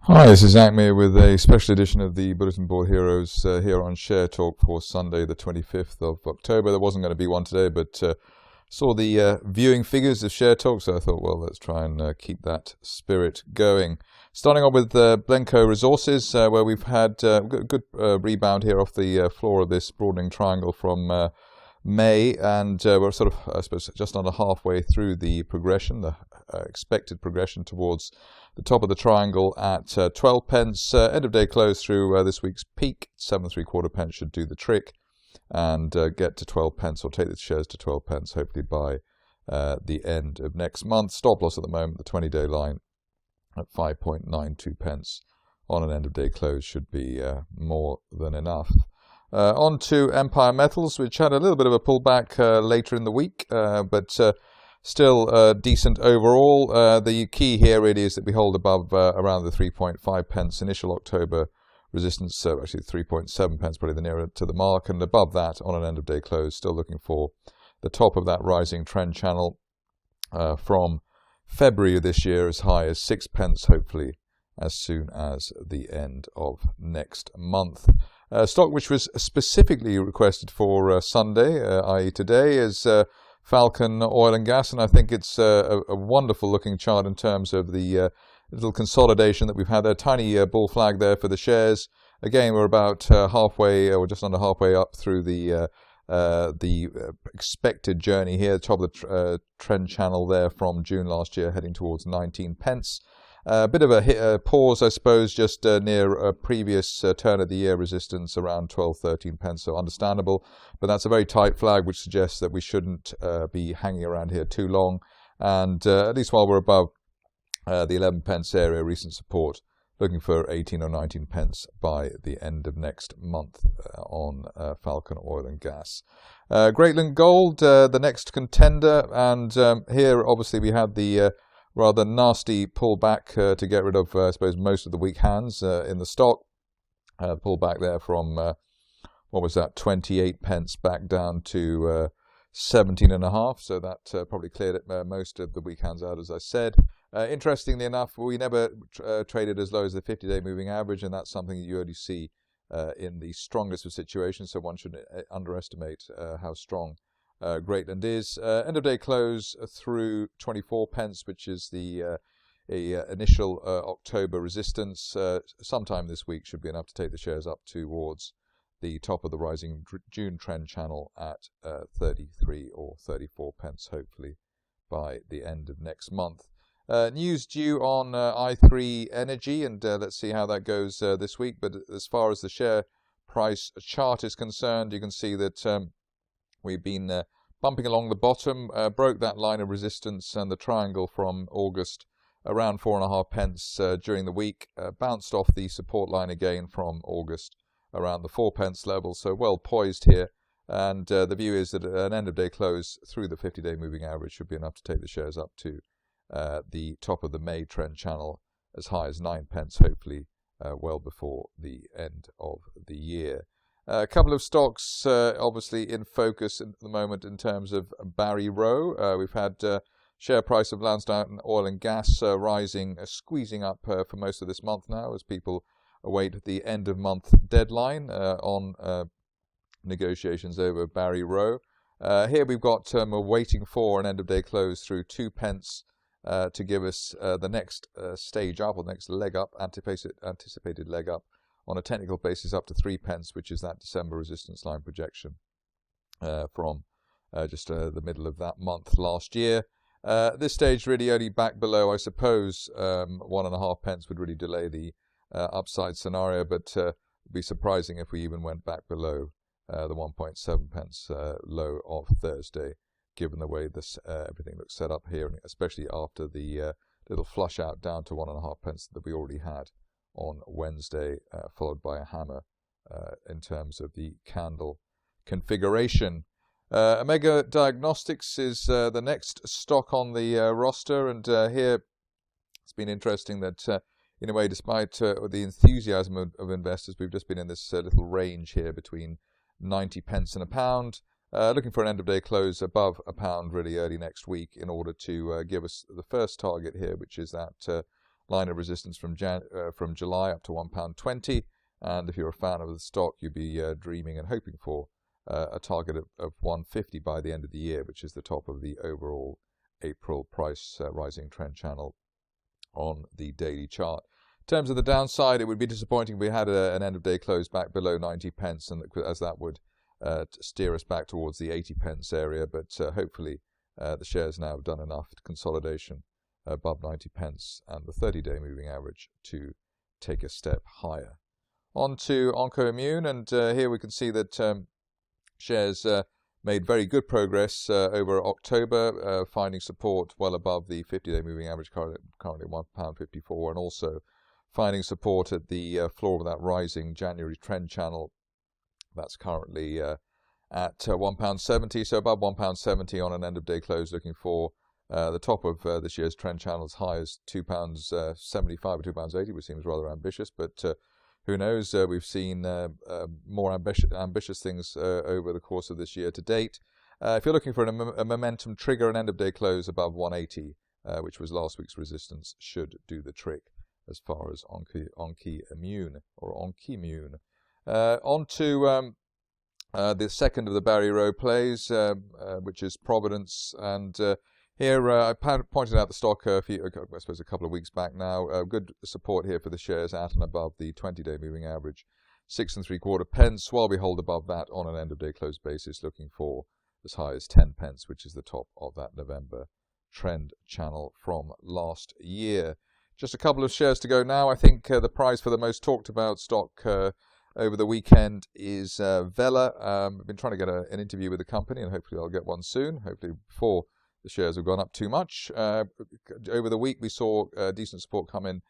Hi, this is Zak Mir with a special edition of the Bulletin Board Heroes here on Share Talk for Sunday the 25th of October. There wasn't going to be one today, but saw the viewing figures of Share Talk, so I thought, well, let's try and keep that spirit going. Starting off with Blenco Resources, where we've had good rebound here off the floor of this broadening triangle from May, and we're sort of, I suppose, just under halfway through the progression, the expected progression towards the top of the triangle at 12 pence. End of day close through this week's peak, 7.75 pence should do the trick, and get to 12 pence, or take the shares to 12 pence, hopefully by the end of next month. Stop loss at the moment, the 20-day line at 5.92 pence on an end of day close should be more than enough. On to Empire Metals, which had a little bit of a pullback later in the week, but still decent overall. The key here really is that we hold above around the 3.5 pence initial October resistance, actually 3.7 pence, probably the nearer to the mark, and above that on an end of day close, still looking for the top of that rising trend channel from February of this year as high as 6 pence, hopefully as soon as the end of next month. Stock which was specifically requested for Sunday, i.e. today, is Falcon Oil Gas, and I think it's a wonderful looking chart in terms of the little consolidation that we've had there. Tiny bull flag there for the shares. Again, we're about halfway, or just under halfway up through the expected journey here, top of the trend channel there from June last year, heading towards 19 pence. A bit of a pause, I suppose, just near a previous turn of the year resistance around 12-13 pence, so understandable. But that's a very tight flag, which suggests that we shouldn't be hanging around here too long. And at least while we're above the 11 pence area, recent support, looking for 18 or 19 pence by the end of next month on Falcon Oil and Gas. Greatland Gold, the next contender, and here obviously we had the rather nasty pullback to get rid of, I suppose, most of the weak hands in the stock. Pullback there from, what was that, 28 pence back down to 17.5, so that probably cleared it, most of the weak hands out, as I said. Interestingly enough, we never traded as low as the 50-day moving average, and that's something you only see in the strongest of situations, so one shouldn't underestimate how strong Greatland is. End of day close through 24 pence, which is the initial October resistance. Sometime this week should be enough to take the shares up towards the top of the rising June trend channel at 33 or 34 pence, hopefully by the end of next month. News due on i3 Energy, and let's see how that goes this week. But as far as the share price chart is concerned, you can see that we've been bumping along the bottom, broke that line of resistance and the triangle from August around 4.5 pence during the week, bounced off the support line again from August around the 4 pence level, so well poised here. And the view is that an end of day close through the 50-day moving average should be enough to take the shares up to the top of the May trend channel as high as 9 pence, hopefully well before the end of the year. A couple of stocks obviously in focus at the moment in terms of Barry Rowe. We've had share price of Lansdowne Oil Gas rising, squeezing up for most of this month now as people await the end of month deadline on negotiations over Barry Rowe. Here we've got we're waiting for an end of day close through 2 pence to give us the next stage up, or the next leg up, anticipated leg up on a technical basis up to 3 pence, which is that December resistance line projection from just the middle of that month last year. This stage really only back below, I suppose, 1.5 pence would really delay the upside scenario, but it would be surprising if we even went back below the 1.7 pence low of Thursday, given the way this everything looks set up here, and especially after the little flush out down to 1.5 pence that we already had on Wednesday, followed by a hammer in terms of the candle configuration. Omega Diagnostics is the next stock on the roster, and here it's been interesting that in a way, despite the enthusiasm of investors, we've just been in this little range here between 90 pence and £1. Looking for an end of day close above £1 really early next week in order to give us the first target here, which is that line of resistance from July up to £1.20. And if you're a fan of the stock, you'd be dreaming and hoping for a target of 150 by the end of the year, which is the top of the overall April price rising trend channel on the daily chart. In terms of the downside, it would be disappointing if we had an end-of-day close back below 90 pence, and as that would steer us back towards the 80 pence area. But hopefully the shares now have done enough consolidation above 90 pence and the 30-day moving average to take a step higher. On to Oncommune, and here we can see that shares made very good progress over October, finding support well above the 50-day moving average, currently £1.54, and also finding support at the floor of that rising January trend channel. That's currently at £1.70, so above £1.70 on an end-of-day close, looking for the top of this year's trend channel as high as £2.75 or £2.80, which seems rather ambitious, but who knows? We've seen more ambitious things over the course of this year to date. If you're looking for a momentum trigger, an end-of-day close above 180, which was last week's resistance, should do the trick as far as Oncommune. On to the second of the Barry Row plays, which is Providence, and here I pointed out the stock I suppose a couple of weeks back now. Good support here for the shares at and above the 20-day moving average, 6 3/4 pence, while we hold above that on an end-of-day close basis, looking for as high as 10 pence, which is the top of that November trend channel from last year. Just a couple of shares to go now. I think the prize for the most talked about stock over the weekend is Vela. I've been trying to get an interview with the company, and hopefully I'll get one soon, hopefully before the shares have gone up too much. Over the week, we saw decent support come in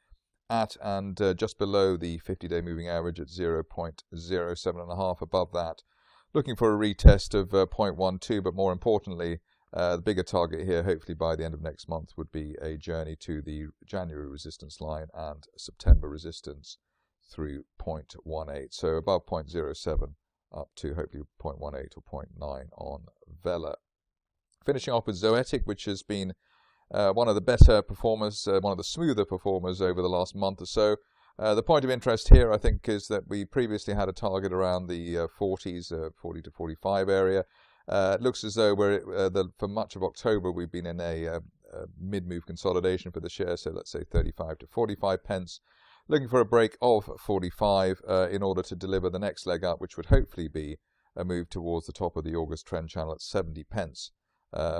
at and just below the 50-day moving average at 0.07.5. Above that, looking for a retest of 0.12, but more importantly, the bigger target here, hopefully by the end of next month, would be a journey to the January resistance line and September resistance through 0.18. So above 0.07 up to hopefully 0.18 or 0.9 on Vela. Finishing off with Zoetic, which has been one of the better performers, one of the smoother performers over the last month or so. The point of interest here, I think, is that we previously had a target around the 40 to 45 area. It looks as though for much of October we've been in a mid-move consolidation for the share, so let's say 35 to 45 pence. Looking for a break of 45 in order to deliver the next leg up, which would hopefully be a move towards the top of the August trend channel at 70 pence.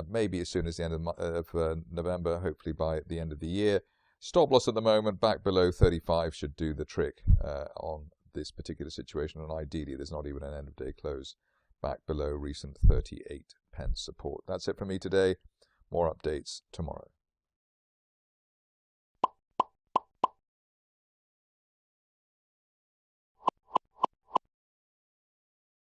Maybe as soon as the end of November, hopefully by the end of the year. Stop loss at the moment, back below 35 should do the trick on this particular situation, and ideally there's not even an end-of-day close back below recent 38 pence support. That's it from me today. More updates tomorrow.